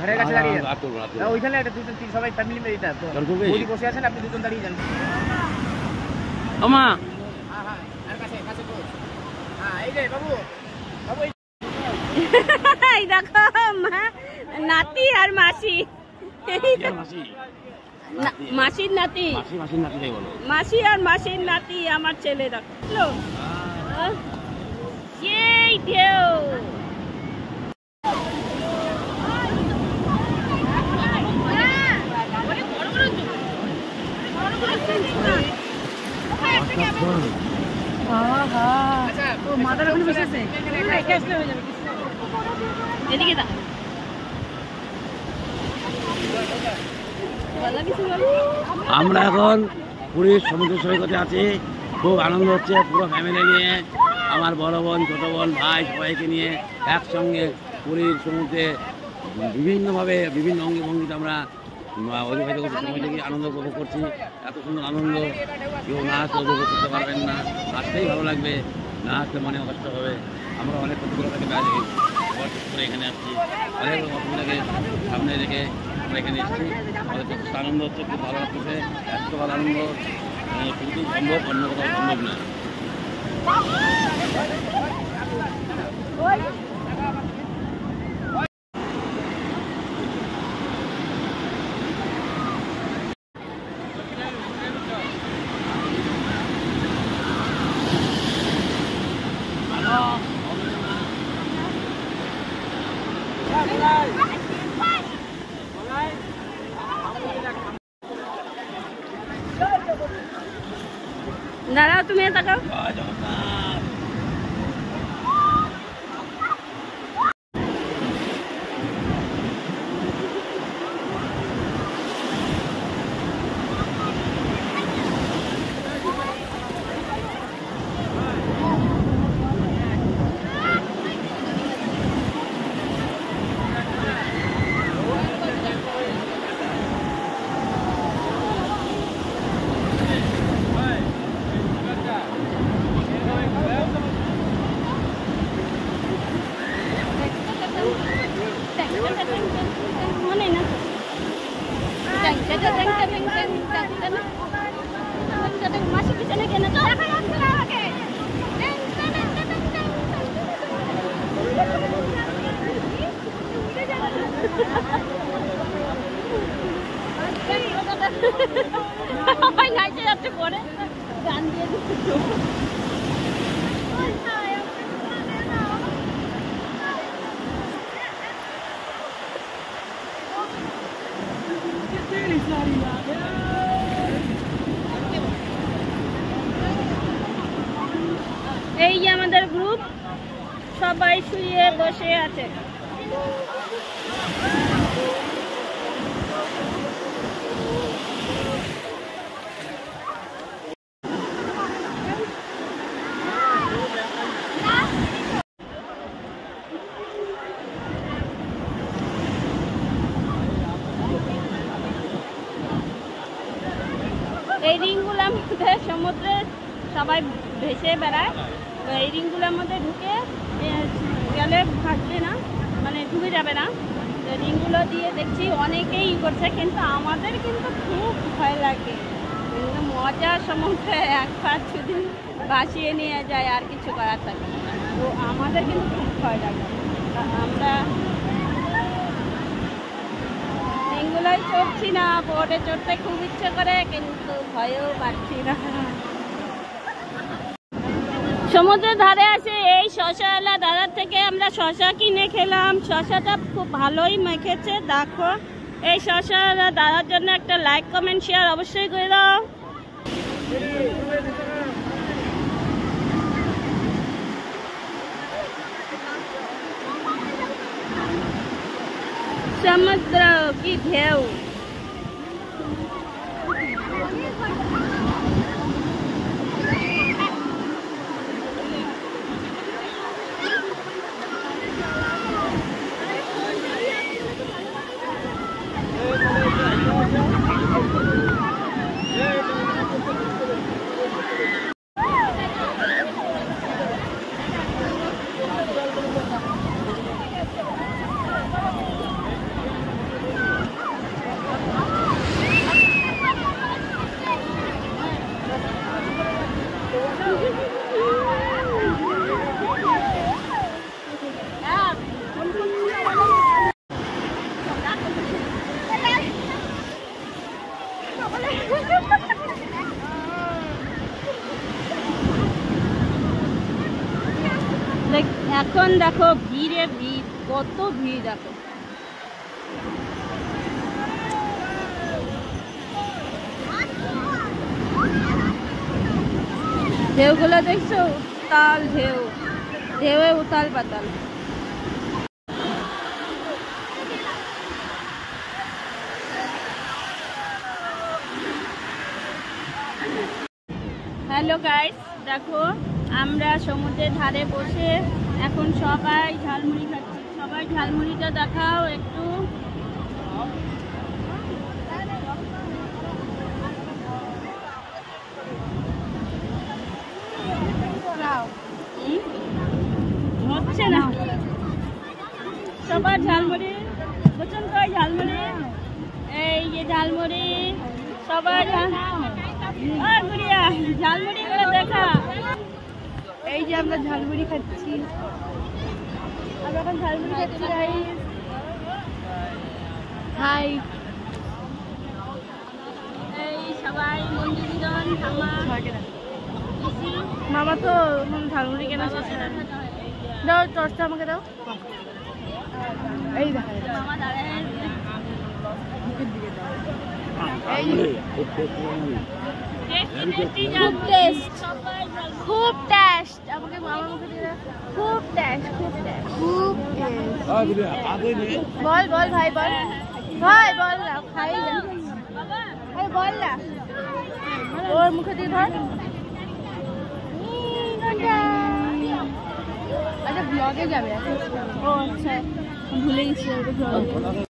ঘরের কাছে দাঁড়িয়ে যান। ওইখানে একটা দুজন তিন সবাই ফ্যামিলি মেয়ে এটা তো বৌদি বসে আছেন, আপনি দুজন দাঁড়িয়ে যান। আমা হ্যাঁ হ্যাঁ আর কাছে কাছে তো হ্যাঁ এই যে বাবু বাবু এই দেখো মা নাতি আর মাসি, মাসির নাতি, মাসি আর মাসির নাতি আমার ছেলে। দেখো এই ঢেউ এদিকে দা আমরা এখন পুরীর সমুদ্র সৈকতে আছি, খুব আনন্দ হচ্ছে পুরো ফ্যামিলি নিয়ে, আমার বড় বোন ছোট বোন ভাই সবাইকে নিয়ে একসঙ্গে পুরীর সমুদ্রে বিভিন্নভাবে বিভিন্ন অঙ্গি ভঙ্গিতে আমরা অতিবাহিত করছি, সময় থেকে আনন্দ উপভোগ করছি। এত সুন্দর আনন্দ কেউ না আসলে উপভোগ করতে পারবেন না, আসতেই ভালো লাগবে, না আসলে মনে কষ্ট হবে। আমরা অনেক কতগুলোটাকে করে এখানে আসছি, অনেক অসুবিধাকে সামনে রেখে আমরা এখানে এসেছি। আমাদের খুব আনন্দ হচ্ছে, খুব ভালো লাগতেছে। এত ভালো আনন্দ কিন্তু সম্ভব, অন্য কোথাও সম্ভব না। দাঁড়াও তুমি তাকাও। মাসি পিছনে কেন নাচে যাচ্ছে পরে গান দিয়ে দিচ্ছে। এই যে আমাদের গ্রুপ সবাই শুয়ে বসে আছে। এই রিংগুলোর মধ্যে সমুদ্রে সবাই ভেসে বেড়ায়, তো এই রিংগুলোর মধ্যে ঢুকে গেলে ভাসবে না, মানে ঢুকে যাবে না। তো রিংগুলো দিয়ে দেখছি অনেকেই করছে, কিন্তু আমাদের কিন্তু খুব ভয় লাগে। কিন্তু মজা সমুদ্রে একবার সেদিন ভাসিয়ে নিয়ে যায়, আর কিছু করার থাকে না। তো আমাদের কিন্তু খুব ভয় লাগে, আমরা রিংগুলোই চড়ছি না। বোটে চড়তে খুব ইচ্ছে করে, কিন্তু ভয়ও পাচ্ছি না। সমুদ্রের ধারে আছে এই শশাওয়ালা দাদার থেকে আমরা শশা কিনে খেলাম। শশাটা খুব ভালোই মেখেছে, দেখো। এই শশাওয়ালা দাদার জন্য একটা লাইক কমেন্ট শেয়ার অবশ্যই করে দাও। সমুদ্র কি ঢেউ! এখন দেখো ভিড়ে ভিড়, কত ভিড় দেখো। ঢেউগুলো দেখছো, উতাল ঢেউ, ঢেউয়ে উতাল পাতাল। হ্যালো গাইস, দেখো আমরা সমুদ্রের ধারে বসে এখন সবাই ঝালমুড়ি খাচ্ছি। সবাই ঝালমুড়িটা দেখাও একটু। হচ্ছে না সবার ঝালমুড়ি পছন্দ হয়, ঝালমুড়ি এই যে ঝালমুড়ি সবার গুড়িয়া ঝালমুড়ি করে দেখা। এই যে আমরা ঝালমুড়ি খাচ্ছি, আমরা এখন ঝালমুড়ি খাচ্ছি। হাই, এই সবাই মন্দিরজন মামা তো ঝালমুড়ি কেনা শেষ। দাও টর্চটা আমাকে দাও। এই দেখা মামা দাঁড়ায় মুখের দিকে দাও। খুব টেস্ট, আমাকে মামার মুখে দিয়ে দাও। খুব টেস্ট, খুব টেস্ট, খুব টেস্ট। বল বল ভাই, বল ভাই, বল না খাই বাবা, বল না ওর মুখে দিয়ে ধর। আচ্ছা ব্লগে যাবে। ও আচ্ছা, ভুলে গেছি।